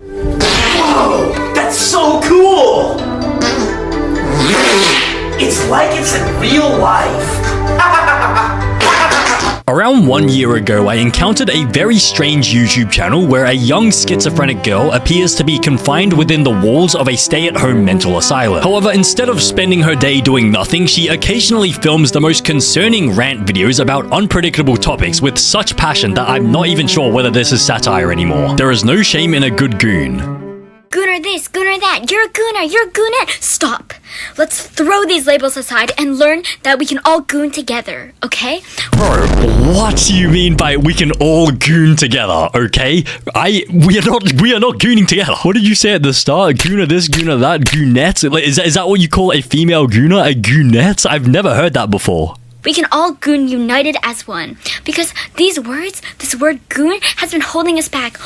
Whoa, that's so cool! It's like it's in real life. Around 1 year ago, I encountered a very strange YouTube channel where a young schizophrenic girl appears to be confined within the walls of a stay-at-home mental asylum. However, instead of spending her day doing nothing, she occasionally films the most concerning rant videos about unpredictable topics with such passion that I'm not even sure whether this is satire anymore. There is no shame in a good goon. Gooner this, gooner that, you're a gooner, you're a goonette. Stop. Let's throw these labels aside and learn that we can all goon together, okay? Bro, what do you mean by we can all goon together, okay? We are not gooning together. What did you say at the start? Gooner this, gooner that, goonette? Is that what you call a female gooner? A goonette? I've never heard that before. We can all goon united as one. Because this word goon has been holding us back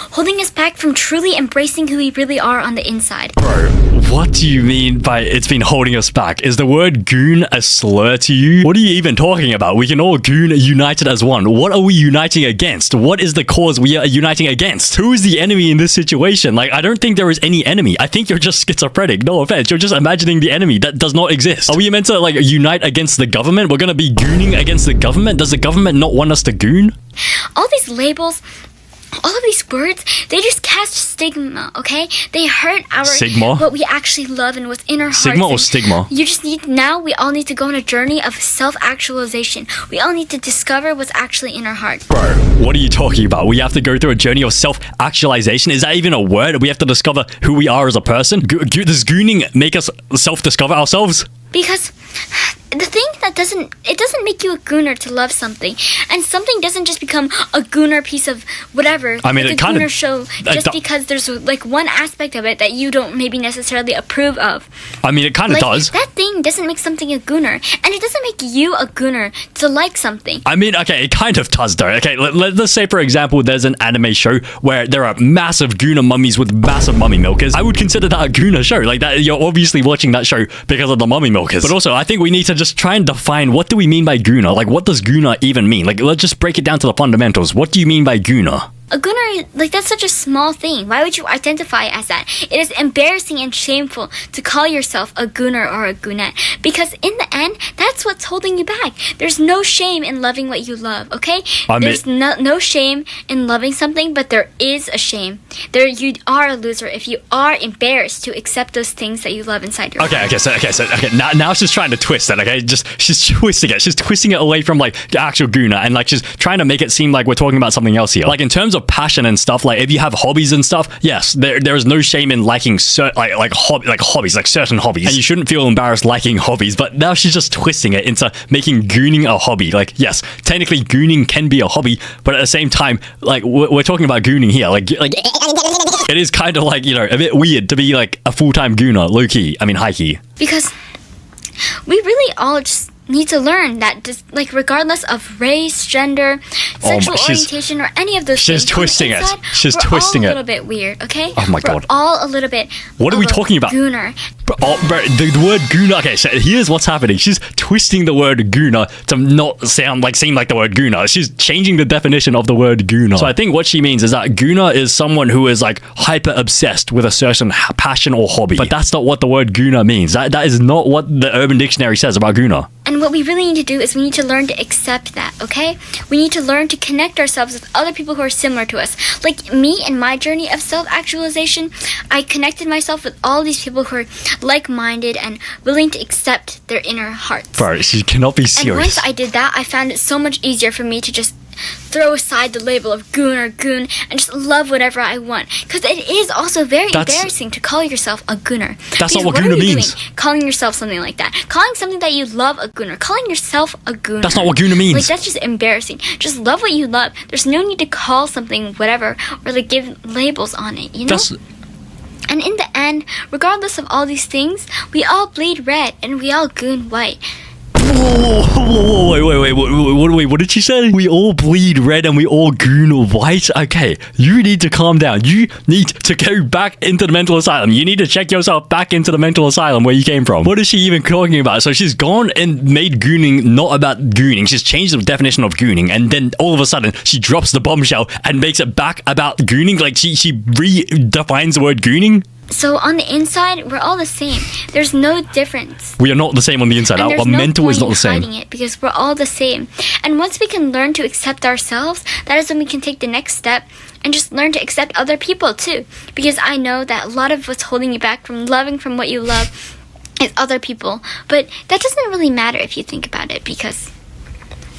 from truly embracing who we really are on the inside. Bro, what do you mean by it's been holding us back? Is the word goon a slur to you? What are you even talking about? We can all goon united as one. What are we uniting against? What is the cause we are uniting against? Who is the enemy in this situation? Like, I don't think there is any enemy. I think you're just schizophrenic. No offense. You're just imagining the enemy that does not exist. Are we meant to, like, unite against the government? We're gonna be gooning against the government? Does the government not want us to goon? All these labels, all of these words, they just cast stigma, okay? They hurt our Sigma? what we actually love and what's in our hearts. Sigma or stigma? You just need, now we all need to go on a journey of self-actualization. We all need to discover what's actually in our heart. Bro, what are you talking about? We have to go through a journey of self-actualization? Is that even a word? We have to discover who we are as a person? Does gooning make us self-discover ourselves? Because the thing that doesn't make you a gooner to love something, and something doesn't just become a gooner piece of whatever. I mean, like it a kind gooner of show just because there's like one aspect of it that you don't maybe necessarily approve of. I mean, it kind of does. That thing doesn't make something a gooner, and it doesn't make you a gooner to like something. I mean, okay, it kind of does though. Okay, let's say for example, there's an anime show where there are massive gooner mummies with massive mummy milkers. I would consider that a gooner show. Like that, you're obviously watching that show because of the mummy milkers. But also, I think we need to just try and define what do we mean by gooner? Like, what does gooner even mean? Like, let's just break it down to the fundamentals. What do you mean by gooner? A gooner, like, that's such a small thing. Why would you identify as that? It is embarrassing and shameful to call yourself a gooner or a goonette. Because in the end, that's what's holding you back. There's no shame in loving what you love, okay? There's no shame in loving something, but there is a shame. You are a loser if you are embarrassed to accept those things that you love inside your heart. Okay. Now she's trying to twist it, okay? She's twisting it. She's twisting it away from, like, the actual gooner, and, like, she's trying to make it seem like we're talking about something else here. Like, in terms of passion and stuff, like if you have hobbies and stuff, yes, there is no shame in liking hobbies, like certain hobbies, and you shouldn't feel embarrassed liking hobbies. But now she's just twisting it into making gooning a hobby. Like, yes, technically gooning can be a hobby, but at the same time, like we're talking about gooning here, like it is kind of like, you know, a bit weird to be like a full-time gooner, low-key, I mean high-key, because we really all just need to learn that, just like, regardless of race, gender, sexual orientation, or any of those things, she's twisting it. She's we're twisting all it. A little bit weird, okay? Oh my God. We're all a little bit. What are we talking about? Gooner. Bro, the word gooner. Okay, so here's what's happening. She's twisting the word gooner to not seem like the word gooner. She's changing the definition of the word gooner. So I think what she means is that gooner is someone who is like hyper obsessed with a certain passion or hobby. But that's not what the word gooner means. That is not what the Urban Dictionary says about gooner. And what we really need to do is we need to learn to accept that, okay? We need to learn to connect ourselves with other people who are similar to us. Like me and my journey of self-actualization, I connected myself with all these people who are like-minded and willing to accept their inner hearts. Bro, she cannot be serious. And once I did that, I found it so much easier for me to just throw aside the label of goon or goon and just love whatever I want. Because it is also very embarrassing to call yourself a gooner. That's not what gooner means. Calling yourself something like that. Calling something that you love a gooner. Calling yourself a gooner. That's not what gooner means. Like, that's just embarrassing. Just love what you love. There's no need to call something whatever or like give labels on it, you know? And in the end, regardless of all these things, we all bleed red and we all goon white. Wait, what did she say? We all bleed red and we all goon white? Okay, you need to calm down. You need to go back into the mental asylum. You need to check yourself back into the mental asylum where you came from. What is she even talking about? So she's gone and made gooning not about gooning. She's changed the definition of gooning, and then all of a sudden she drops the bombshell and makes it back about gooning. Like she redefines the word gooning. So on the inside, we're all the same. There's no difference. We are not the same on the inside. And Our there's no mental is point not the in same. hiding it because we're all the same. And once we can learn to accept ourselves, that is when we can take the next step and just learn to accept other people too. Because I know that a lot of what's holding you back from loving from what you love is other people. But that doesn't really matter if you think about it, because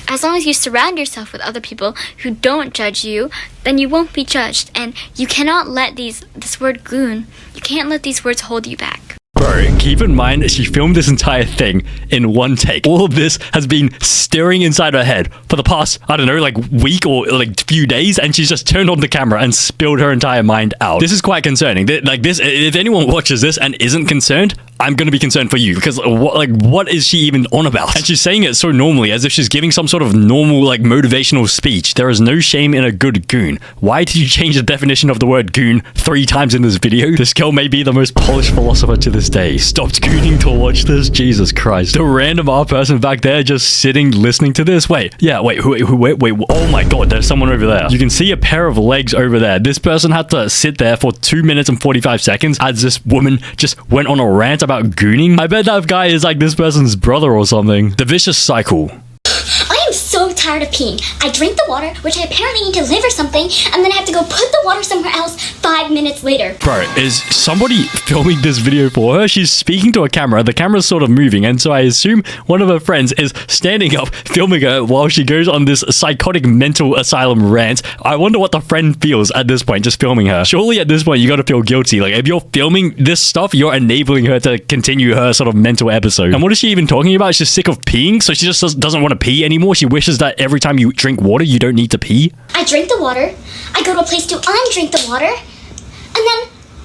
as long as you surround yourself with other people who don't judge you, then you won't be judged. And you cannot let this word goon, you can't let these words hold you back. Bro, keep in mind, she filmed this entire thing in one take. All of this has been stirring inside her head for the past, I don't know, like week or like few days, and she's just turned on the camera and spilled her entire mind out. This is quite concerning. Like this, if anyone watches this and isn't concerned, I'm gonna be concerned for you, because what is she even on about? And she's saying it so normally, as if she's giving some sort of normal, like, motivational speech. There is no shame in a good goon. Why did you change the definition of the word goon 3 times in this video? This girl may be the most polished philosopher to this day. Stopped gooning to watch this? Jesus Christ. The random art person back there just sitting listening to this. Wait, oh my god, there's someone over there. You can see a pair of legs over there. This person had to sit there for 2 minutes and 45 seconds as this woman just went on a rant about gooning. I bet that guy is like this person's brother or something. The vicious cycle. I am so tired of peeing. I drink the water, which I apparently need to live or something, and then I have to go put the water somewhere else 5 minutes later. Bro, is somebody filming this video for her? She's speaking to a camera. The camera's sort of moving, and so I assume one of her friends is standing up filming her while she goes on this psychotic mental asylum rant. I wonder what the friend feels at this point, just filming her. Surely at this point you gotta feel guilty. Like, if you're filming this stuff, you're enabling her to continue her sort of mental episode. And what is she even talking about? She's sick of peeing, so she just doesn't want to pee anymore. She wishes that every time you drink water, you don't need to pee. I drink the water, I go to a place to undrink the water, and then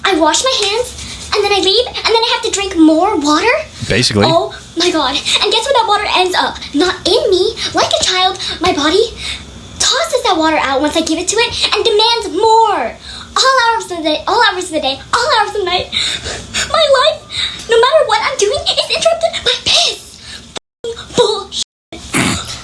I wash my hands, and then I leave, and then I have to drink more water? Basically. Oh my god. And guess where that water ends up? Not in me. Like a child, my body tosses that water out once I give it to it and demands more. All hours of the day, all hours of the day, all hours of the night. My life, no matter what I'm doing, is interrupted by piss. Bullshit.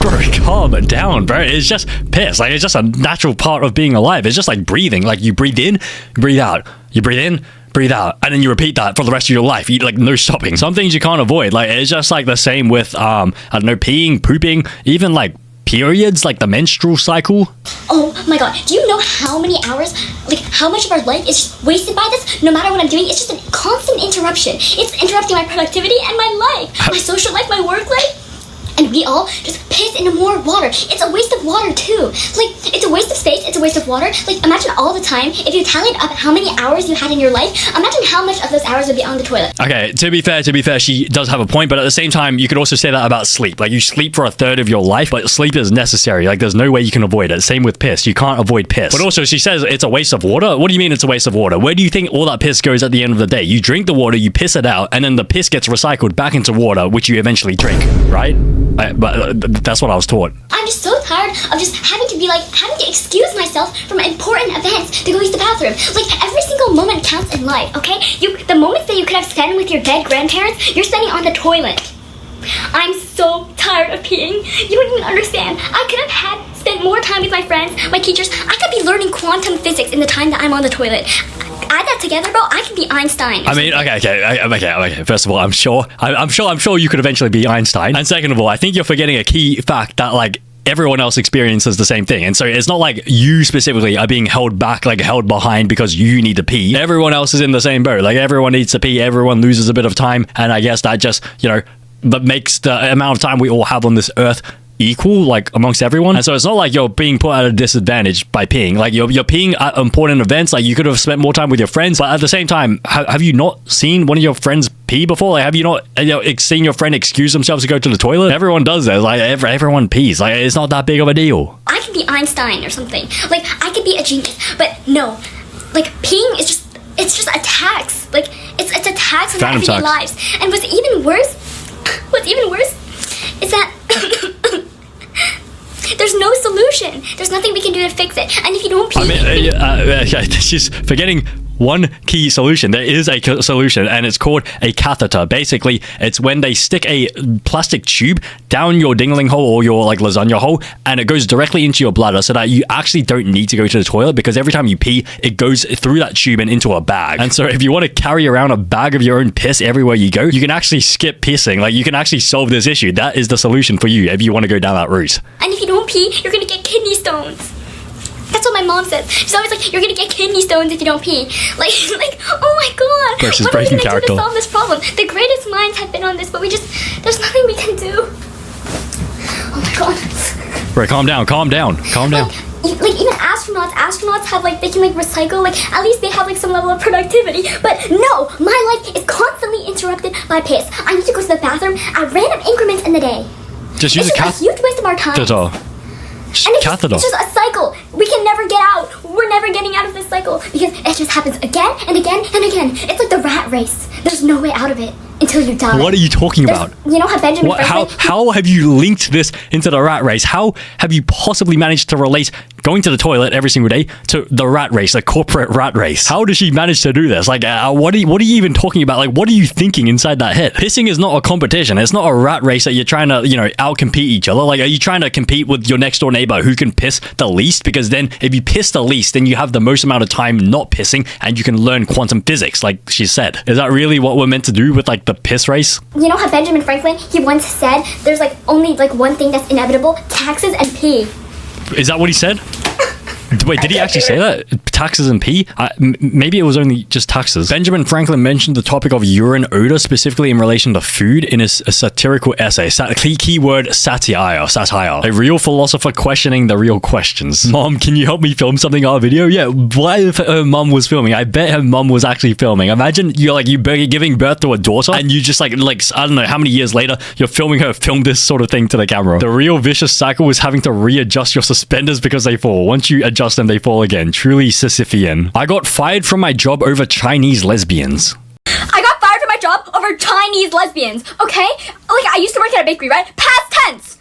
Bro, calm down, bro. It's just piss. Like, it's just a natural part of being alive. It's just like breathing. Like, you breathe in, breathe out. You breathe in, breathe out, and then you repeat that for the rest of your life. You, like, no stopping. Some things you can't avoid. Like, it's just like the same with I don't know, peeing, pooping, even like periods, like the menstrual cycle. Oh my god, do you know how many hours, like how much of our life is just wasted by this? No matter what I'm doing, it's just a constant interruption. It's interrupting my productivity and my life, my social life, my work life. And we all just piss into more water. It's a waste of water too. Like, it's a waste of space, it's a waste of water. Like, imagine all the time, if you tallied up how many hours you had in your life, imagine how much of those hours would be on the toilet. Okay, to be fair, she does have a point, but at the same time, you could also say that about sleep. Like, you sleep for a third of your life, but sleep is necessary. Like, there's no way you can avoid it. Same with piss. You can't avoid piss. But also, she says it's a waste of water. What do you mean it's a waste of water? Where do you think all that piss goes at the end of the day? You drink the water, you piss it out, and then the piss gets recycled back into water, which you eventually drink, right? But that's what I was taught. I'm just so tired of just having to excuse myself from important events to go use the bathroom. Like, every single moment counts in life, okay? The moments that you could have spent with your dead grandparents, you're spending on the toilet. I'm so tired of peeing. You don't even understand. I could have spent more time with my friends, my teachers. I could be learning quantum physics in the time that I'm on the toilet. Add that together, bro, I could be Einstein. I mean, okay. First of all, I'm sure you could eventually be Einstein. And second of all, I think you're forgetting a key fact that, like, everyone else experiences the same thing. And so it's not like you specifically are being held back, like held behind because you need to pee. Everyone else is in the same boat. Like, everyone needs to pee. Everyone loses a bit of time. And I guess that just, that makes the amount of time we all have on this earth equal, like, amongst everyone. And so it's not like you're being put at a disadvantage by peeing. Like, you're peeing at important events. Like, you could have spent more time with your friends, but at the same time, have you not seen one of your friends pee before? Like, have you not seen your friend excuse themselves to go to the toilet? Everyone does that. Like, everyone pees. Like, it's not that big of a deal. I could be Einstein or something. Like, I could be a genius, but no. Like, peeing is just a tax. Like, it's a tax on our everyday lives. And what's even worse is that there's no solution. There's nothing we can do to fix it. And if you don't pee, She's forgetting one key solution. There is a solution, and it's called a catheter. Basically, it's when they stick a plastic tube down your dingling hole or your like lasagna hole, and it goes directly into your bladder, so that you actually don't need to go to the toilet, because every time you pee, it goes through that tube and into a bag. And so if you want to carry around a bag of your own piss everywhere you go, you can actually skip pissing. Like, you can actually solve this issue. That is the solution for you if you want to go down that route. and if you don't pee, you're gonna get kidney stones. That's what my mom says. She's always like, you're gonna get kidney stones if you don't pee. Like, oh my god. Bro, she's what are we breaking gonna do character. to solve this problem? The greatest minds have been on this, but there's nothing we can do. Oh my god. Right, calm down. Like even astronauts have like, they can like recycle, like at least they have like some level of productivity. But no, my life is constantly interrupted by piss. I need to go to the bathroom at random increments in the day. Just use It's a just a huge waste of our time. catheter. And it's Catheter. just a cycle. We can never get out. We're never getting out of this cycle because it just happens again and again and again. It's like the rat race. There's no way out of it until you die. What are you talking about? You know how Benjamin Franklin... How have you linked this into the rat race? How have you possibly managed to relate going to the toilet every single day to the rat race, the corporate rat race? How does she manage to do this? Like, what are you even talking about? Like, what are you thinking inside that head? Pissing is not a competition. It's not a rat race that you're trying to, out-compete each other. Like, are you trying to compete with your next door neighbor who can piss the least? Because then if you piss the least, then you have the most amount of time not pissing and you can learn quantum physics, like she said. Is that really what we're meant to do with, like, the piss race? You know how Benjamin Franklin, he once said there's like only like one thing that's inevitable, taxes and pee. Is that what he said? Wait, did he actually say that? Taxes and pee? Maybe it was only just taxes. Benjamin Franklin mentioned the topic of urine odor specifically in relation to food in his satirical essay. Keyword satire. A real philosopher questioning the real questions. Mom, can you help me film something on our video? Yeah, what if her mom was filming? I bet her mom was actually filming. Imagine you're giving birth to a daughter and you just like I don't know how many years later you're filming her film this sort of thing to the camera. The real vicious cycle is having to readjust your suspenders because they fall. Once you adjust them, they fall again. Truly Sisyphean. I got fired from my job over Chinese lesbians. I got fired from my job over Chinese lesbians, okay? Like, I used to work at a bakery, right? Past tense!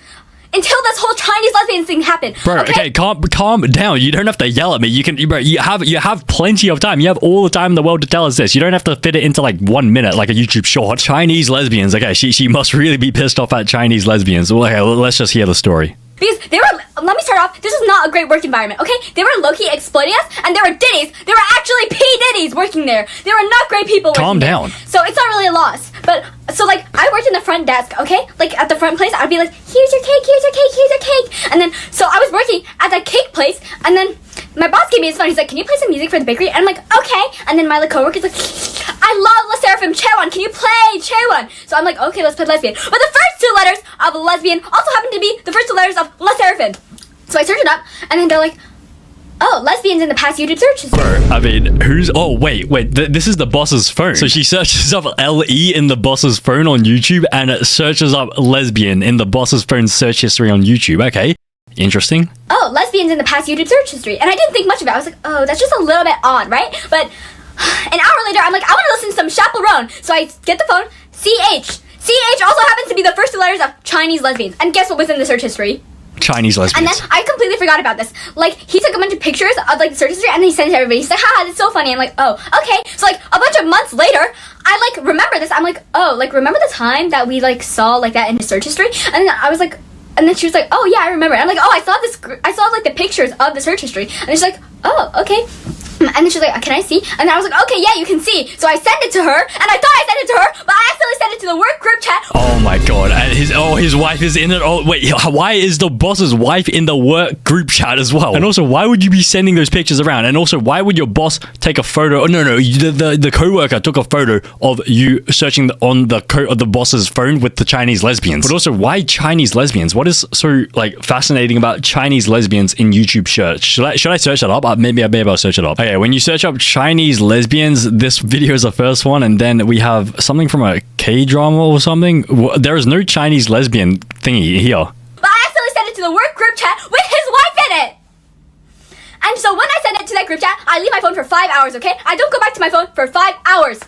Until this whole Chinese lesbian thing happened. Bro, okay, calm down. You don't have to yell at me. You have plenty of time. You have all the time in the world to tell us this. You don't have to fit it into like 1 minute, like a YouTube short. Chinese lesbians. Okay, she must really be pissed off at Chinese lesbians. Well, okay, let's just hear the story. Because they were, let me start off, this is not a great work environment, okay? They were low-key exploiting us, and there were ditties. There were actually P-Diddies working there. They were not great people working Calm down. there. So it's not really a loss. But, so like, I worked in the front desk, okay? Like, at the front place, I'd be like, here's your cake, here's your cake, here's your cake. And then, so I was working at that cake place, and then my boss gave me his phone. He's like, can you play some music for the bakery? And I'm like, okay. And then my like, coworker's like, I love La Seraphim Chewan. Can you play Chewan? So I'm like, okay, let's play lesbian. But the first two letters of lesbian also happen to be the first two letters of La Seraphim. So I search it up, and then they're like, oh, lesbians in the past YouTube searches. Bro, I mean, wait, this is the boss's phone. So she searches up LE in the boss's phone on YouTube, and it searches up lesbian in the boss's phone search history on YouTube. Okay. Interesting. Oh, lesbians in the past YouTube search history. And I didn't think much of it. I was like, oh, that's just a little bit odd, right? But an hour later, I'm like, I want to listen to some Chaperone. So I get the phone, CH. CH also happens to be the first two letters of Chinese lesbians. And guess what was in the search history? Chinese lesbians. And then I completely forgot about this. Like, he took a bunch of pictures of like the search history and then he sent it to everybody. He's like, haha, that's so funny. I'm like, oh, okay. So like a bunch of months later, I like remember this. I'm like, oh, like remember the time that we like saw like that in his search history? And then I was like, and then she was like, oh yeah, I remember. I'm like, oh, I saw like the pictures of the search history. And she's like, oh, okay. And then she's like, can I see? And I was like, okay, yeah, you can see. So I sent it to her, and I thought I sent it to her, but I accidentally sent it to the work group chat. Oh my god, and his wife is in it. Oh wait, why is the boss's wife in the work group chat as well? And also, why would you be sending those pictures around? And also, why would your boss take a photo? Oh no, the coworker took a photo of you searching on the boss's phone with the Chinese lesbians. But also, why Chinese lesbians? What is so like fascinating about Chinese lesbians in YouTube search? Should I search it up? Maybe I'll search it up. Okay, when you search up Chinese lesbians, this video is the first one, and then we have something from a K-drama or something. There is no Chinese lesbian thingy here. But I accidentally sent it to the work group chat with his wife in it. And so when I send it to that group chat, I leave my phone for 5 hours, okay? I don't go back to my phone for 5 hours.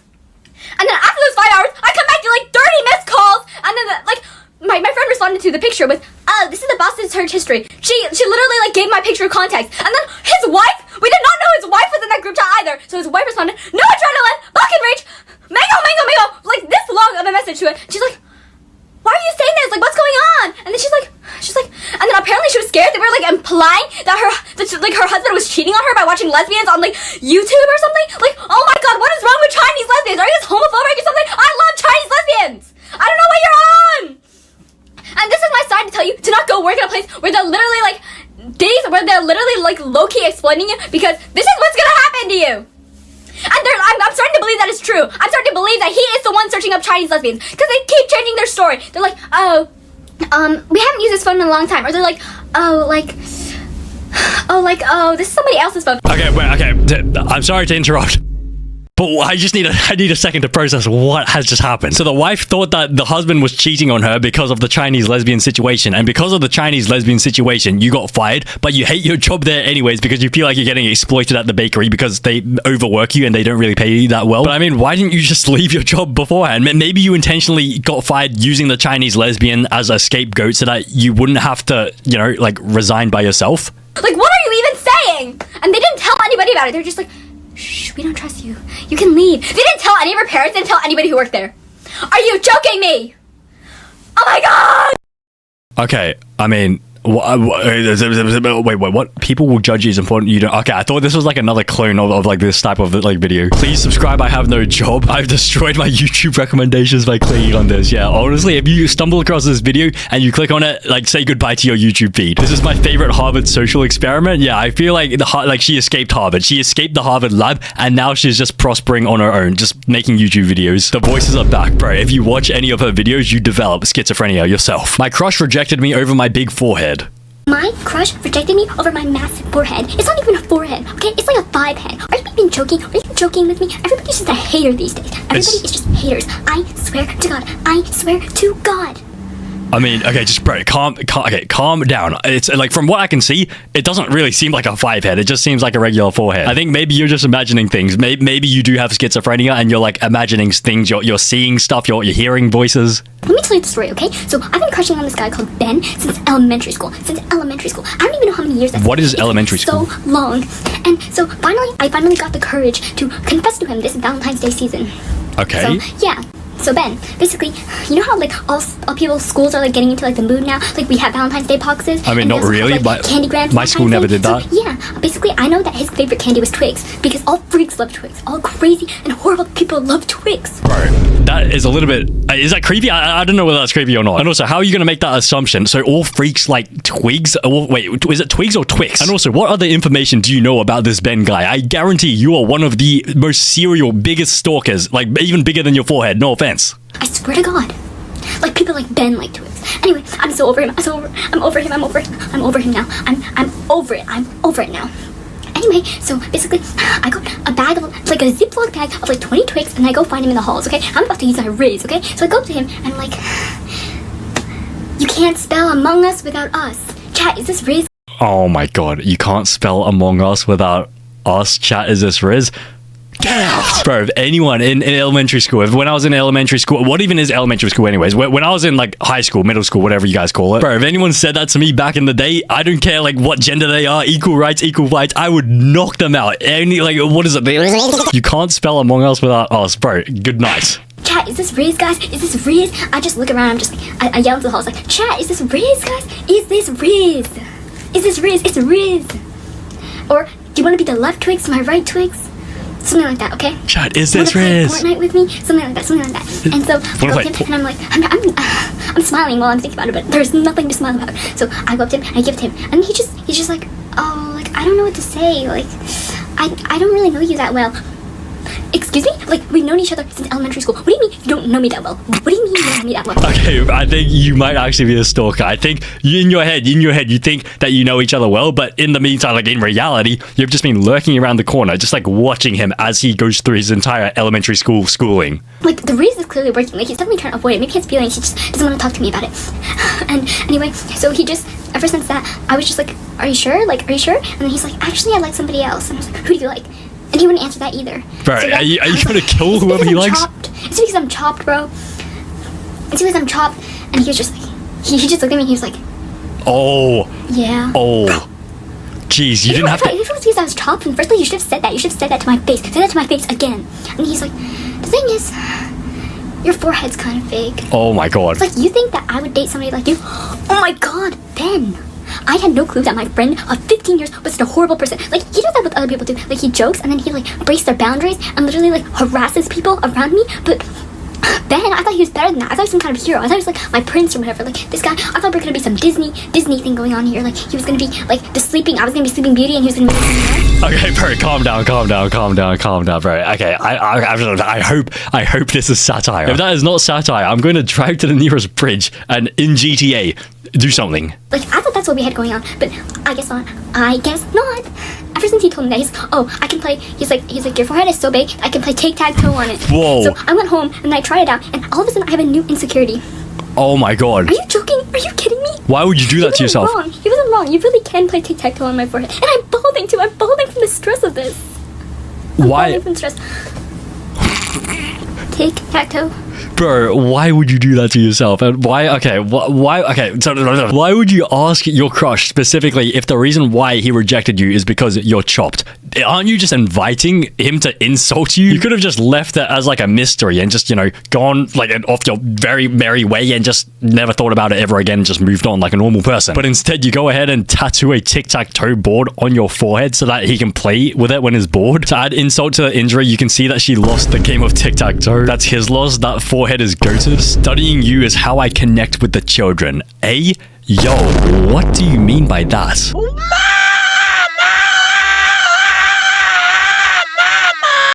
And then after those 5 hours, I come back to like 30 missed calls, and then like my friend responded to the picture with, "Oh, this is the Boston search history." She literally like gave my picture context, and then his wife. We did not know his wife was in that group chat either. So his wife responded, "No adrenaline, bucket rage, mango, like this long of a message to it." She's like, "Why are you saying this? Like, what's going on?" And then she's like, and then apparently she was scared. They were like implying that her husband was cheating on her by watching lesbians on like YouTube or something. Like, oh my god, what is wrong with Chinese lesbians? Are you guys homophobic or something? I love Chinese lesbians. I don't know what you're on. And this is my side to tell you to not go work at a place where they're literally like where they're literally like low-key exploiting you, because this is what's gonna happen to you. And I'm starting to believe that it's true. I'm starting to believe that he is the one searching up Chinese lesbians, because they keep changing their story. They're like, "Oh, we haven't used this phone in a long time," or they're like, "Oh, this is somebody else's phone." Okay, wait, okay. I'm sorry to interrupt. But I need a second to process what has just happened. So the wife thought that the husband was cheating on her because of the Chinese lesbian situation. And because of the Chinese lesbian situation, you got fired, but you hate your job there anyways because you feel like you're getting exploited at the bakery because they overwork you and they don't really pay you that well. But I mean, why didn't you just leave your job beforehand? Maybe you intentionally got fired using the Chinese lesbian as a scapegoat so that you wouldn't have to, you know, like resign by yourself. Like, what are you even saying? And they didn't tell anybody about it. They're just like, "Shh, we don't trust you. You can leave." They didn't tell any of her parents, didn't tell anybody who worked there. Are you joking me? Oh my god! Okay, I mean, wait, what? People will judge you as important. You don't. Okay, I thought this was like another clone of like this type of like video. Please subscribe. I have no job. I've destroyed my YouTube recommendations by clicking on this. Yeah, honestly, if you stumble across this video and you click on it, like say goodbye to your YouTube feed. This is my favorite Harvard social experiment. Yeah, I feel like she escaped Harvard. She escaped the Harvard lab, and now she's just prospering on her own, just making YouTube videos. The voices are back, bro. If you watch any of her videos, you develop schizophrenia yourself. My crush rejected me over my big forehead. My crush rejected me over my massive forehead. It's not even a forehead, okay? It's like a 5 head. Are you even joking? Are you joking with me? Everybody's just a hater these days. Everybody is just haters. I swear to God. I swear to God. I mean, okay, just bro, calm down. It's like, from what I can see, it doesn't really seem like a 5 head. It just seems like a regular 4 head. I think maybe you're just imagining things. Maybe you do have schizophrenia and you're like imagining things. You're seeing stuff. You're hearing voices. Let me tell you the story, okay? So I've been crushing on this guy called Ben since elementary school. I don't even know how many years that's What is elementary school? So long. And so I finally got the courage to confess to him this Valentine's Day season. Okay. So yeah. So Ben, basically, you know how like all people's schools are like getting into like the mood now? Like we have Valentine's Day boxes. I mean, not really, have, like, but candy grams. my school never did that. So, yeah, basically, I know that his favorite candy was Twigs because all freaks love Twigs. All crazy and horrible people love Twigs. Bro, that is a little bit. Is that creepy? I don't know whether that's creepy or not. And also, how are you gonna make that assumption? So all freaks like Twigs? Wait, is it Twigs or Twix? And also, what other information do you know about this Ben guy? I guarantee you are one of the most serial, biggest stalkers. Like even bigger than your forehead. No offense. I swear to God. Like people like Ben like Twigs. Anyway, I'm so over him. I'm over him now. I'm over it. I'm over it now. Anyway, so basically, I got a bag of, like a Ziploc bag of like 20 Twigs, and I go find him in the halls, okay? I'm about to use my Riz, okay? So I go up to him, and I'm like, "You can't spell Among Us without us. Chat, is this Riz?" Oh my god, you can't spell Among Us without us. Chat, is this Riz? Get out! Bro, if anyone in elementary school, when I was in elementary school, what even is elementary school anyways? When I was in like high school, middle school, whatever you guys call it. Bro, if anyone said that to me back in the day, I don't care like what gender they are, equal rights, equal fights, I would knock them out. Like, what is it? You can't spell Among Us without us, bro. Good night. Chat, is this Riz, guys? Is this Riz? I just look around, I'm just like, I yell into the halls like, "Chat, is this Riz, guys? Is this Riz? Is this Riz? It's Riz." Or, "Do you want to be the left Twigs, my right Twigs?" Something like that, okay? Chat, is this Riz? Fortnite with me? Something like that. And so I go up to him and I'm like, I'm smiling while I'm thinking about it, but there's nothing to smile about. So I go up to him and I give it to him. And he's just like, "Oh, like, I don't know what to say. Like, I don't really know you that well." Excuse me? Like, we've known each other since elementary school. What do you mean you don't know me that well? What do you mean you don't know me that well? Okay, I think you might actually be a stalker. I think in your head, you think that you know each other well, but in the meantime, like in reality, you've just been lurking around the corner, just like watching him as he goes through his entire elementary school schooling. Like, the Riz is clearly working. Like, he's definitely trying to avoid it. Maybe he has feelings. He just doesn't want to talk to me about it. And anyway, so he just, ever since that, I was just like, "Are you sure? Like, are you sure?" And then he's like, "Actually, I like somebody else." And I was like, "Who do you like?" And he wouldn't answer that either. Bro, so are you gonna kill whoever he likes? It's because I'm chopped, bro. It's because I'm chopped. And he was just like, he just looked at me and he was like, Oh. yeah. Oh. Jeez, you didn't have to. If it was because I was chopped, and firstly, you should have said that. You should have said that to my face. Say that to my face again. And he's like, the thing is, your forehead's kind of big. Oh my god. It's like, you think that I would date somebody like you? Oh my god, Ben. I had no clue that my friend of 15 years was such a horrible person. Like, he does that with other people too. Like, he jokes and then he, like, breaks their boundaries and literally, like, harasses people around me. But Ben, I thought he was better than that. I thought he was some kind of hero. I thought he was, like, my prince or whatever. Like, this guy, I thought there was gonna be some Disney thing going on here. Like, he was gonna be, like, I was gonna be Sleeping Beauty and he was gonna be... Okay, bro, calm down, bro. Okay, I hope this is satire. If that is not satire, I'm going to drive to the nearest bridge and in GTA do something. Like, I thought that's what we had going on, but I guess not. Ever since he told me that, I can play, he's like, your forehead is so big, I can play tic-tac-toe on it. Whoa. So I went home and I tried it out, and all of a sudden I have a new insecurity. Oh my god. Are you joking? Are you kidding me? Why would you do that to yourself? He wasn't wrong. You really can play tic-tac-toe on my forehead. And I'm balding too. I'm balding from the stress of this. Why? Balding from stress. Tic-tac-toe. Bro, why would you do that to yourself? And why? Okay, why? Okay, so why would you ask your crush specifically if the reason why he rejected you is because you're chopped? Aren't you just inviting him to insult you? You could have just left it as like a mystery and just, gone like off your very merry way and just never thought about it ever again and just moved on like a normal person. But instead, you go ahead and tattoo a tic-tac-toe board on your forehead so that he can play with it when he's bored. To add insult to the injury, you can see that she lost the game of tic-tac-toe. That's his loss. That forehead is goated. Studying you is how I connect with the children. Yo, what do you mean by that?